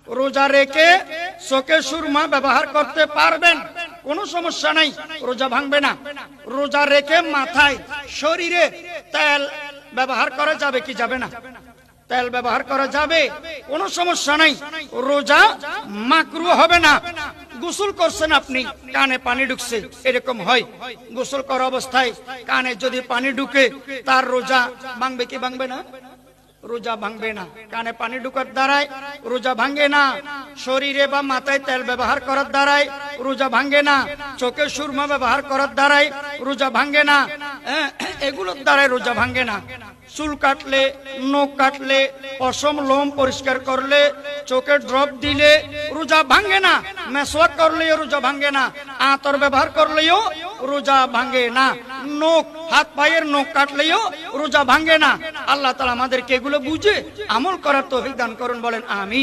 রোজা রেখে চোখে সুরমা ব্যবহার করতে পারবেন, কোনো সমস্যা নাই, রোজা ভাঙবে না। রোজা রেখে মাথায় শরীরে তেল ব্যবহার করা যাবে কি যাবে না? তেল ব্যবহার করা যাবে, কোনো সমস্যা নাই, রোজা মাকরু হবে না। গোসল করছেন আপনি, কানে পানি ঢুকছে, এরকম হয়, গোসল করা অবস্থায় কানে যদি পানি ঢুকে তার রোজা ভাঙবে কি ভাঙবে না? রোজা ভাঙবে না। কানে পানি ঢুকার দ্বারায় রোজা ভাঙে না। শরীরে বা মাথায় তেল ব্যবহার করার দ্বারায় রোজা ভাঙে না। চোখে সুরমা ব্যবহার করার দ্বারায় রোজা ভাঙে না। এগুলোর দ্বারাই রোজা ভাঙে না। চুল কাটলে, নখ কাটলে, পশম লোম পরিষ্কার করলে, চোখে ড্রপ দিলে রোজা ভাঙে না। মেসওয়াক করলেও রোজা ভাঙে না। আতর ব্যবহার করলেও রোজা ভাঙে না। নখ, হাত পায়ের নখ কাটলেও রোজা ভাঙে না। আল্লাহ তাআলা আমাদেরকে এগুলো বুঝে আমল করার তৌফিক দান করুন, বলেন আমিন।